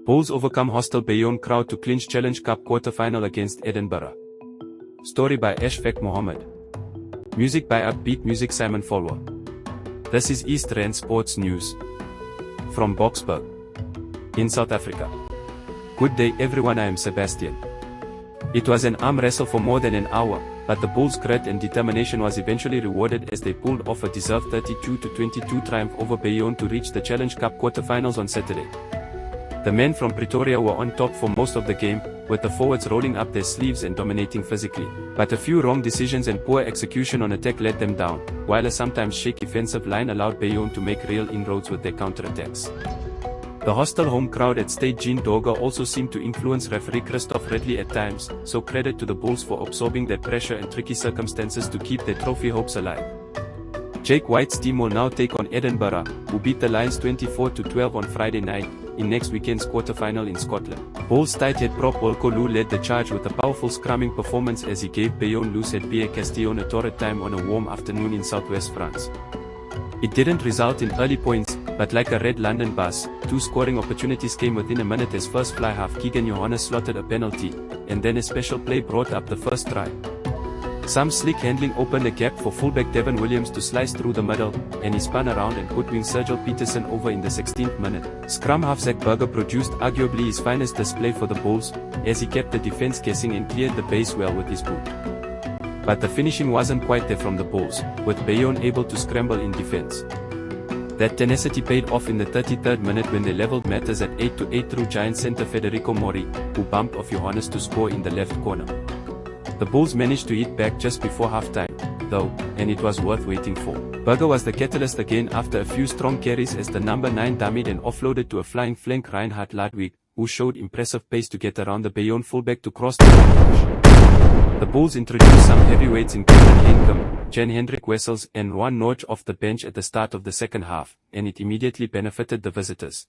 Bulls overcome hostile Bayonne crowd to clinch Challenge Cup quarter-final against Edinburgh. Story by Ashfaq Mohammed. Music by Upbeat Music Simon Folwer. This is East Rand Sports News. From Boksburg, in South Africa. Good day everyone, I am Sebastian. It was an arm wrestle for more than an hour, but the Bulls' grit and determination was eventually rewarded as they pulled off a deserved 32-22 triumph over Bayonne to reach the Challenge Cup quarter-finals on Saturday. The men from Pretoria were on top for most of the game, with the forwards rolling up their sleeves and dominating physically, but a few wrong decisions and poor execution on attack let them down, while a sometimes shaky defensive line allowed Bayonne to make real inroads with their counterattacks. The hostile home crowd at Stade Jean Dorga also seemed to influence referee Christophe Ridley at times, so credit to the Bulls for absorbing that pressure and tricky circumstances to keep their trophy hopes alive. Jake White's team will now take on Edinburgh, who beat the Lions 24-12 on Friday night, in next weekend's quarter-final in Scotland. Bulls tight head prop Wilco Lou led the charge with a powerful scrumming performance as he gave Bayonne loose at Pierre Castillon a torrid time on a warm afternoon in southwest France. It didn't result in early points, but like a red London bus, two scoring opportunities came within a minute as first fly half Keegan Johannes slotted a penalty, and then a special play brought up the first try. Some slick handling opened a gap for fullback Devon Williams to slice through the middle, and he spun around and put wing Sergio Peterson over in the 16th minute. Scrum half Zach Berger produced arguably his finest display for the Bulls, as he kept the defense guessing and cleared the base well with his boot. But the finishing wasn't quite there from the Bulls, with Bayonne able to scramble in defense. That tenacity paid off in the 33rd minute when they leveled matters at 8-8 through giant centre Federico Mori, who bumped off Johannes to score in the left corner. The Bulls managed to hit back just before halftime, though, and it was worth waiting for. Berger was the catalyst again after a few strong carries as the number 9 dummied and offloaded to a flying flank Reinhard Ludwig, who showed impressive pace to get around the Bayonne fullback to cross the line. The Bulls introduced some heavyweights in Kevin Henkem, Jan-Hendrik Wessels and Juan Norge off the bench at the start of the second half, and it immediately benefited the visitors.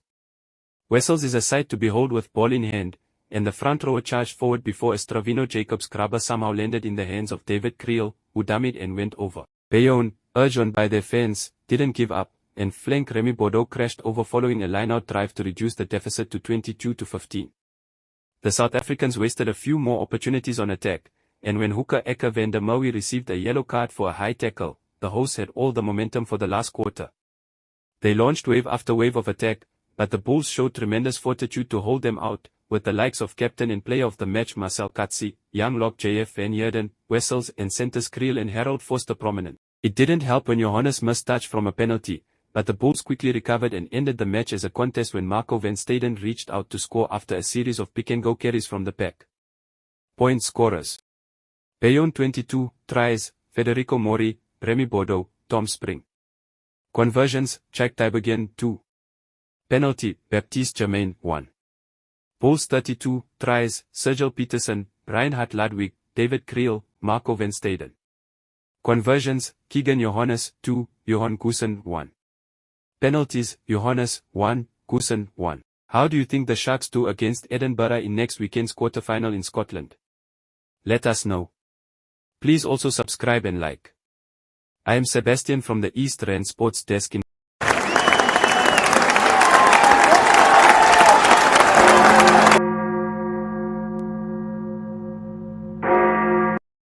Wessels is a sight to behold with ball in hand, and the front rower charged forward before a Stravino Jacobs grabber somehow landed in the hands of David Creel, who dummied and went over. Bayonne, urged on by their fans, didn't give up, and flank Remy Bordeaux crashed over following a line-out drive to reduce the deficit to 22-15. The South Africans wasted a few more opportunities on attack, and when hooker Eka van der Merwe received a yellow card for a high tackle, the hosts had all the momentum for the last quarter. They launched wave after wave of attack, but the Bulls showed tremendous fortitude to hold them out, with the likes of captain and player of the match Marcel Katsi, young lock JF van Heerden, Wessels and centers Creel and Harold Foster prominent. It didn't help when Johannes missed touch from a penalty, but the Bulls quickly recovered and ended the match as a contest when Marco van Staden reached out to score after a series of pick-and-go carries from the pack. Point scorers: Bayonne 22 tries, Federico Mori, Remy Bordeaux, Tom Spring. Conversions: Chak Tybergen 2. Penalty: Baptiste Germain 1. Bulls 32 tries, Sergio Peterson, Reinhard Ludwig, David Creel, Marco van Staden. Conversions: Keegan Johannes 2, Johan Goosen 1. Penalties: Johannes 1, Goosen 1. How do you think the Sharks do against Edinburgh in next weekend's quarter-final in Scotland? Let us know. Please also subscribe and like. I am Sebastian from the East Rand Sports Desk in